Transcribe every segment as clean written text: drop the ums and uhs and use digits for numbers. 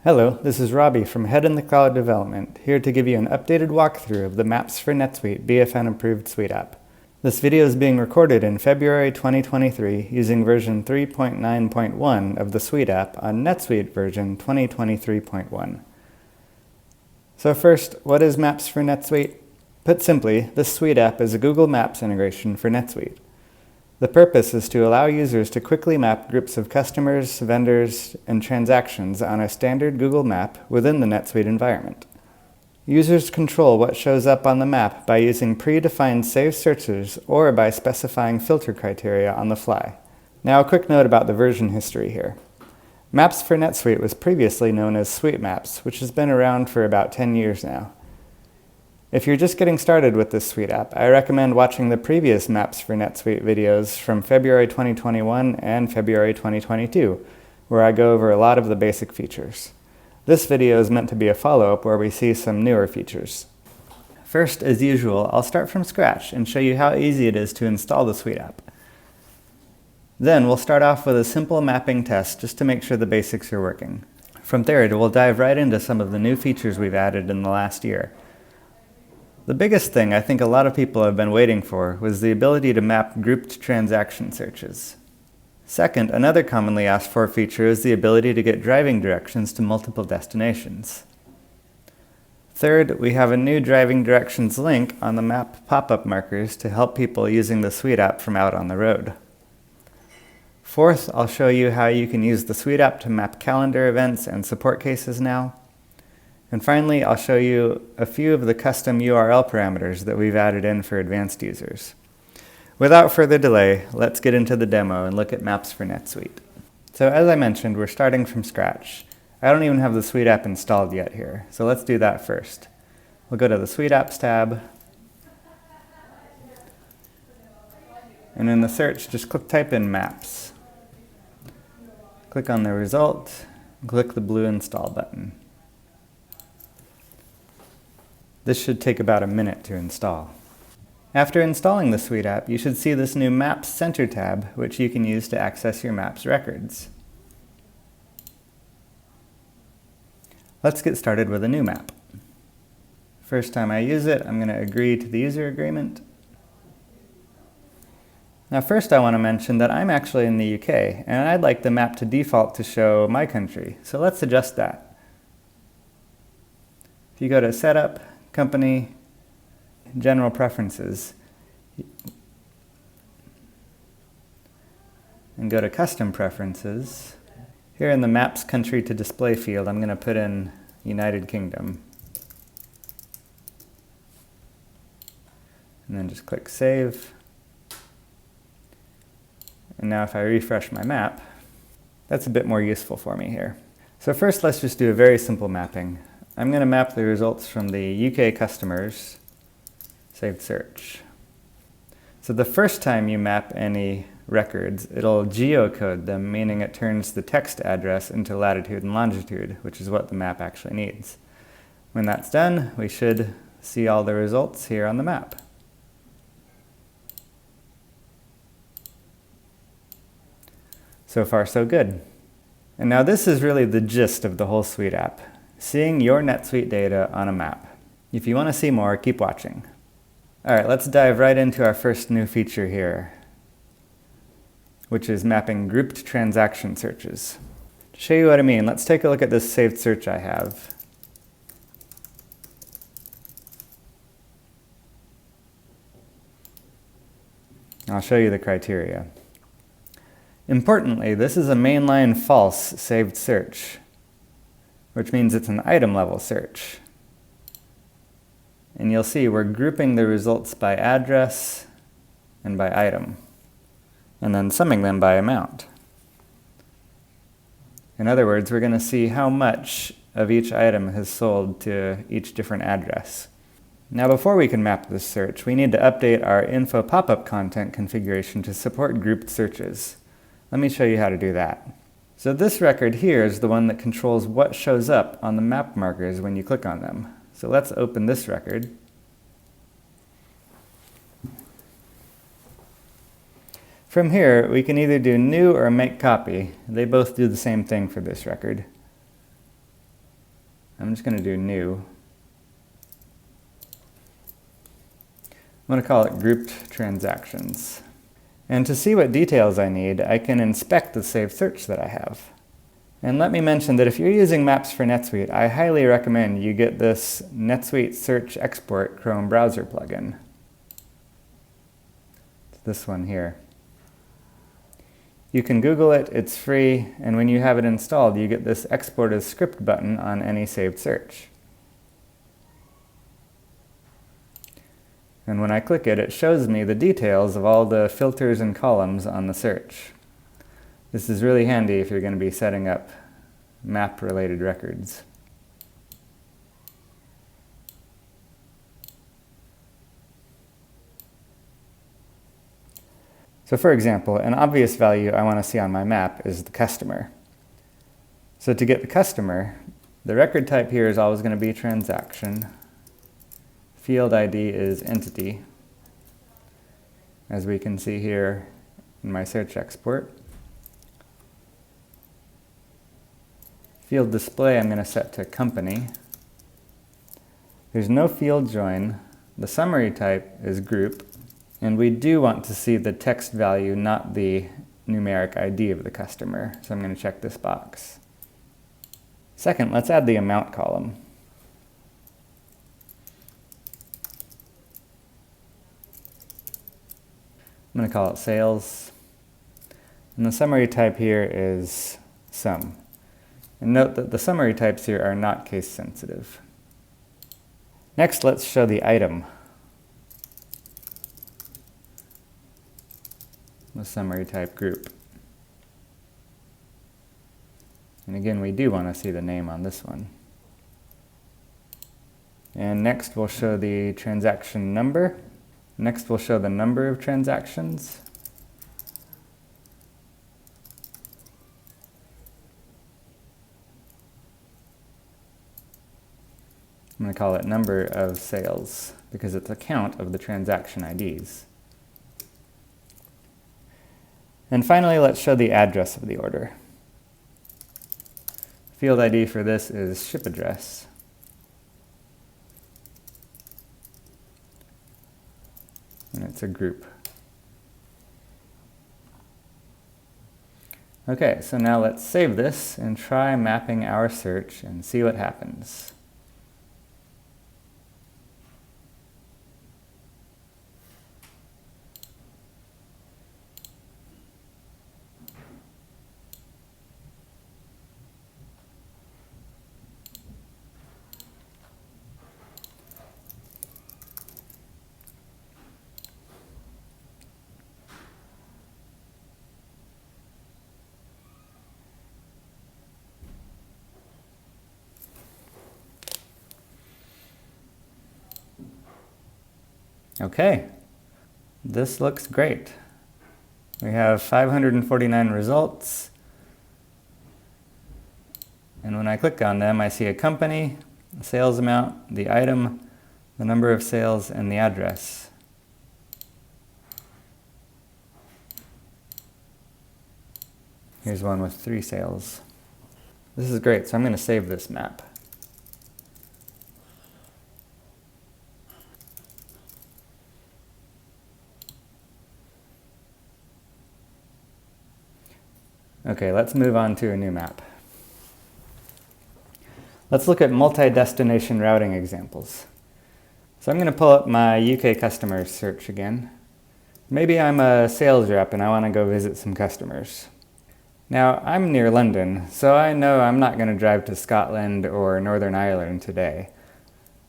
Hello, this is Robbie from Head in the Cloud Development, here to give you an updated walkthrough of the Maps for NetSuite BFN approved Suite app. This video is being recorded in February 2023 using version 3.9.1 of the Suite app on NetSuite version 2023.1. So first, what is Maps for NetSuite? Put simply, this Suite app is a Google Maps integration for NetSuite. The purpose is to allow users to quickly map groups of customers, vendors, and transactions on a standard Google map within the NetSuite environment. Users control what shows up on the map by using predefined saved searches or by specifying filter criteria on the fly. Now a quick note about the version history here. Maps for NetSuite was previously known as Suite Maps, which has been around for about 10 years now. If you're just getting started with this Suite app, I recommend watching the previous Maps for NetSuite videos from February 2021 and February 2022, where I go over a lot of the basic features. This video is meant to be a follow-up where we see some newer features. First, as usual, I'll start from scratch and show you how easy it is to install the Suite app. Then we'll start off with a simple mapping test just to make sure the basics are working. From there, we'll dive right into some of the new features we've added in the last year. The biggest thing I think a lot of people have been waiting for was the ability to map grouped transaction searches. Second, another commonly asked for feature is the ability to get driving directions to multiple destinations. Third, we have a new driving directions link on the map pop-up markers to help people using the Suite app from out on the road. Fourth, I'll show you how you can use the Suite app to map calendar events and support cases now. And finally, I'll show you a few of the custom URL parameters that we've added in for advanced users. Without further delay, let's get into the demo and look at Maps for NetSuite. So as I mentioned, we're starting from scratch. I don't even have the Suite app installed yet here, so let's do that first. We'll go to the Suite Apps tab, and in the search, just type in Maps. Click on the result, and click the blue Install button. This should take about a minute to install. After installing the Suite app, you should see this new Maps Center tab, which you can use to access your Maps records. Let's get started with a new map. First time I use it, I'm going to agree to the user agreement. Now first I want to mention that I'm actually in the UK, and I'd like the map to default to show my country, so let's adjust that. If you go to Setup, Company, General Preferences, and go to Custom Preferences. Here in the Maps Country to Display field, I'm going to put in United Kingdom. And then just click Save. And now if I refresh my map, that's a bit more useful for me here. So first let's just do a very simple mapping. I'm going to map the results from the UK customers, saved search. So the first time you map any records, it'll geocode them, meaning it turns the text address into latitude and longitude, which is what the map actually needs. When that's done, we should see all the results here on the map. So far, so good. And now this is really the gist of the whole Suite app. Seeing your NetSuite data on a map. If you want to see more, keep watching. Alright, let's dive right into our first new feature here, which is mapping grouped transaction searches. To show you what I mean, let's take a look at this saved search I have. I'll show you the criteria. Importantly, this is a mainline false saved search, which means it's an item level search. And you'll see we're grouping the results by address and by item, and then summing them by amount. In other words, we're going to see how much of each item has sold to each different address. Now before we can map this search, we need to update our info pop-up content configuration to support grouped searches. Let me show you how to do that. So this record here is the one that controls what shows up on the map markers when you click on them. So let's open this record. From here, we can either do new or make copy. They both do the same thing for this record. I'm just going to do new. I'm going to call it grouped transactions. And to see what details I need, I can inspect the saved search that I have. And let me mention that if you're using Maps for NetSuite, I highly recommend you get this NetSuite Search Export Chrome browser plugin. It's this one here. You can Google it, it's free, and when you have it installed, you get this Export as Script button on any saved search. And when I click it, it shows me the details of all the filters and columns on the search. This is really handy if you're going to be setting up map-related records. So for example, an obvious value I want to see on my map is the customer. So to get the customer, the record type here is always going to be transaction. Field ID is entity, as we can see here in my search export. Field display I'm going to set to company. There's no field join. The summary type is group. And we do want to see the text value, not the numeric ID of the customer. So I'm going to check this box. Second, let's add the amount column. I'm going to call it sales. And the summary type here is sum. And note that the summary types here are not case sensitive. Next, let's show the item. The summary type group. And again, we do want to see the name on this one. And next, we'll show the transaction number. Next, we'll show the number of transactions. I'm going to call it number of sales because it's a count of the transaction IDs. And finally, let's show the address of the order. Field ID for this is ship address. And it's a group. Okay, so now let's save this and try mapping our search and see what happens. Okay, this looks great. We have 549 results. And when I click on them, I see a company, the sales amount, the item, the number of sales, and the address. Here's one with 3 sales. This is great, so I'm going to save this map. Okay, let's move on to a new map. Let's look at multi-destination routing examples. So I'm going to pull up my UK customers search again. Maybe I'm a sales rep and I want to go visit some customers. Now, I'm near London, so I know I'm not going to drive to Scotland or Northern Ireland today.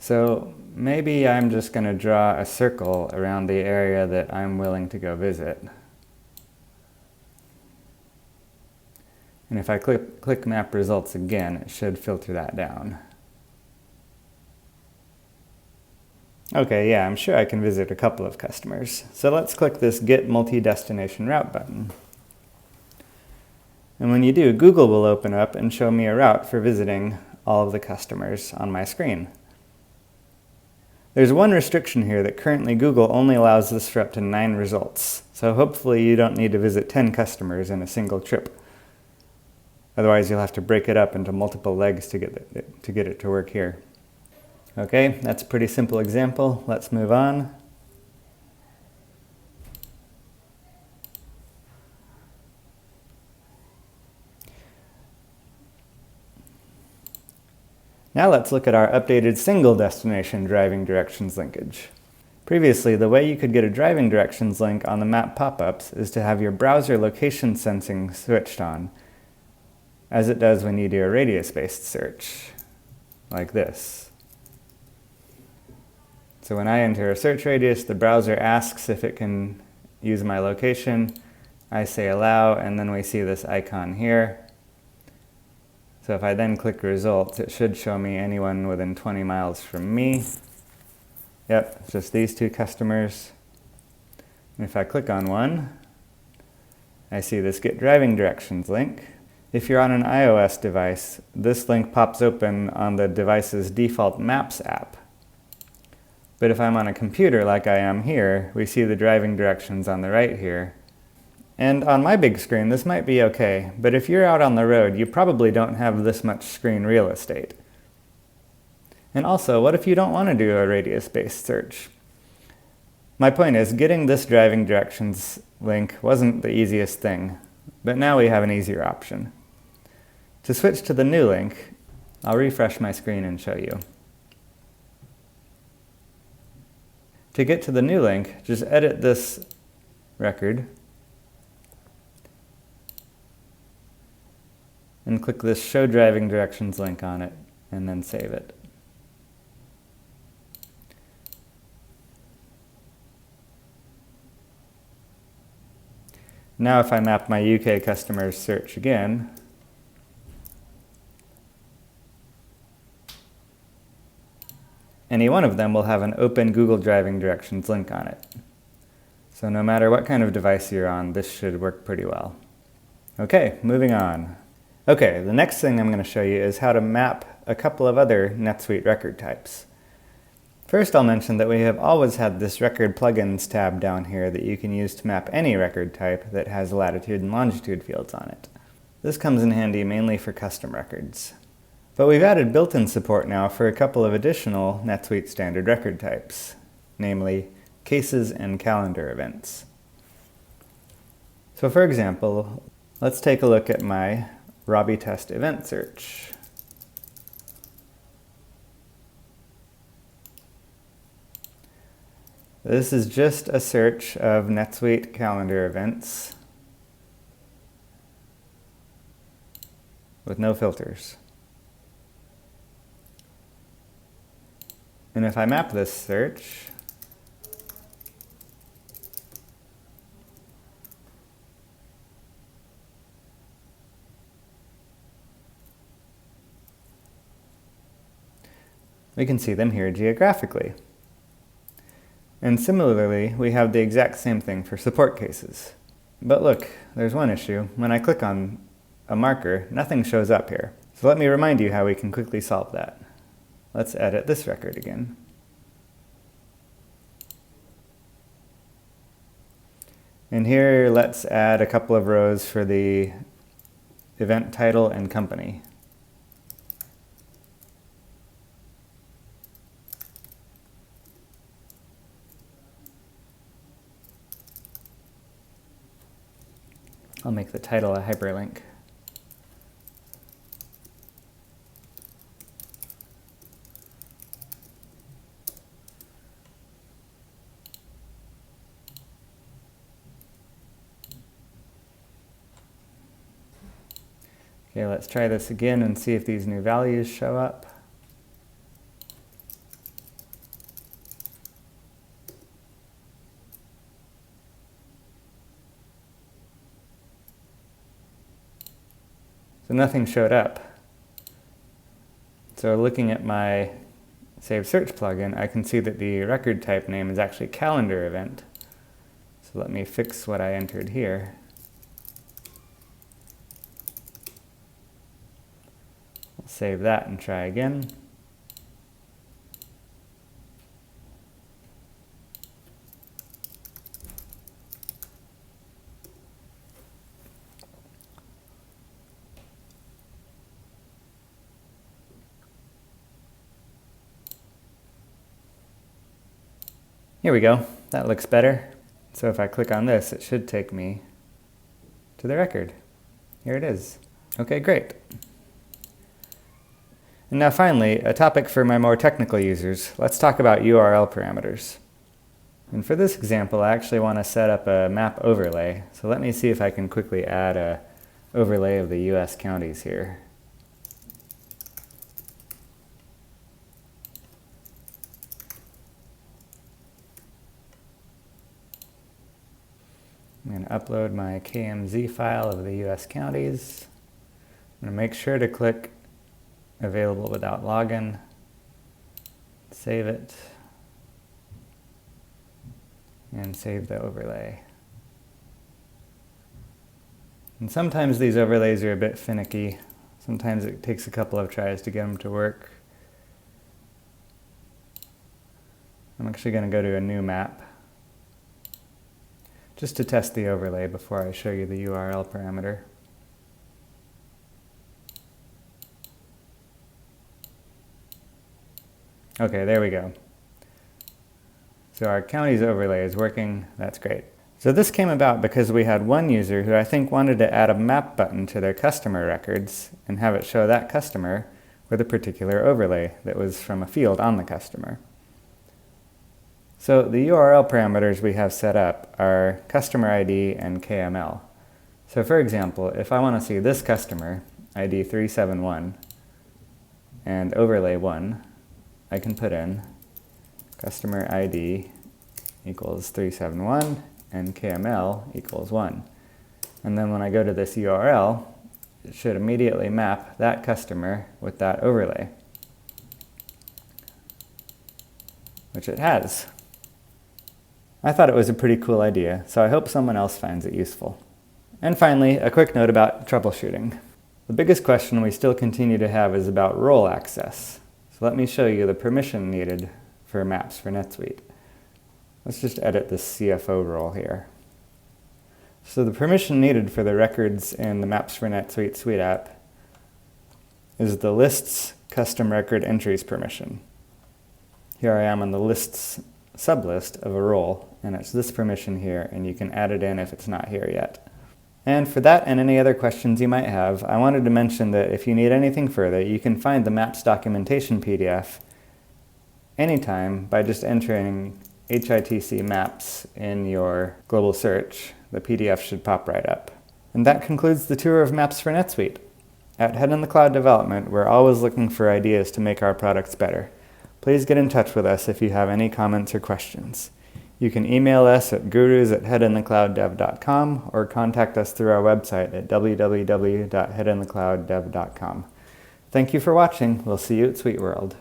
So maybe I'm just going to draw a circle around the area that I'm willing to go visit. And if I click map results again, it should filter that down. Okay, yeah, I'm sure I can visit a couple of customers. So let's click this Get Multi-Destination Route button. And when you do, Google will open up and show me a route for visiting all of the customers on my screen. There's one restriction here that currently Google only allows this for up to 9 results. So hopefully you don't need to visit 10 customers in a single trip. Otherwise, you'll have to break it up into multiple legs to get it to work here. Okay, that's a pretty simple example. Let's move on. Now let's look at our updated single destination driving directions linkage. Previously, the way you could get a driving directions link on the map pop-ups is to have your browser location sensing switched on, as it does when you do a radius-based search, like this. So when I enter a search radius, the browser asks if it can use my location. I say allow, and then we see this icon here. So if I then click results, it should show me anyone within 20 miles from me. Yep, it's just these two customers. And if I click on one, I see this Get Driving Directions link. If you're on an iOS device, this link pops open on the device's default Maps app. But if I'm on a computer like I am here, we see the driving directions on the right here. And on my big screen, this might be okay, but if you're out on the road, you probably don't have this much screen real estate. And also, what if you don't want to do a radius-based search? My point is, getting this driving directions link wasn't the easiest thing, but now we have an easier option. To switch to the new link, I'll refresh my screen and show you. To get to the new link, just edit this record and click this Show Driving Directions link on it, and then save it. Now if I map my UK customers search again, any one of them will have an open Google Driving Directions link on it. So no matter what kind of device you're on, this should work pretty well. Okay, moving on. Okay, the next thing I'm going to show you is how to map a couple of other NetSuite record types. First, I'll mention that we have always had this Record Plugins tab down here that you can use to map any record type that has latitude and longitude fields on it. This comes in handy mainly for custom records. But we've added built-in support now for a couple of additional NetSuite standard record types, namely cases and calendar events. So for example, let's take a look at my Robbie test event search. This is just a search of NetSuite calendar events with no filters. And if I map this search, we can see them here geographically. And similarly, we have the exact same thing for support cases. But look, there's one issue. When I click on a marker, nothing shows up here. So let me remind you how we can quickly solve that. Let's edit this record again. And here, let's add a couple of rows for the event title and company. I'll make the title a hyperlink. Okay, let's try this again and see if these new values show up. So nothing showed up. So looking at my Save Search plugin, I can see that the record type name is actually calendar event. So let me fix what I entered here. I'll save that and try again. Here we go. That looks better. So if I click on this, it should take me to the record. Here it is. Okay, great. And now finally, a topic for my more technical users. Let's talk about URL parameters. And for this example, I actually want to set up a map overlay. So let me see if I can quickly add an overlay of the US counties here. I'm going to upload my KMZ file of the US counties. I'm going to make sure to click Available without login, save it, and save the overlay. And sometimes these overlays are a bit finicky. Sometimes it takes a couple of tries to get them to work. I'm actually going to go to a new map just to test the overlay before I show you the URL parameter. Okay, there we go. So our counties overlay is working. That's great. So this came about because we had one user who I think wanted to add a map button to their customer records and have it show that customer with a particular overlay that was from a field on the customer. So the URL parameters we have set up are customer ID and KML. So for example, if I want to see this customer, ID 371, and overlay 1, I can put in customer ID equals 371 and KML equals 1. And then when I go to this URL, it should immediately map that customer with that overlay, which it has. I thought it was a pretty cool idea, so I hope someone else finds it useful. And finally, a quick note about troubleshooting. The biggest question we still continue to have is about role access. So let me show you the permission needed for maps for NetSuite. Let's just edit this CFO role here. So the permission needed for the records in the Maps for NetSuite Suite app is the lists custom record entries permission. Here I am on the lists sublist of a role, and it's this permission here, and you can add it in if it's not here yet. And for that and any other questions you might have, I wanted to mention that if you need anything further, you can find the Maps documentation PDF anytime by just entering HITC Maps in your global search. The PDF should pop right up. And that concludes the tour of Maps for NetSuite. At Head in the Cloud Development, we're always looking for ideas to make our products better. Please get in touch with us if you have any comments or questions. You can email us at gurus@headintheclouddev.com or contact us through our website at www.headintheclouddev.com. Thank you for watching. We'll see you at SuiteWorld.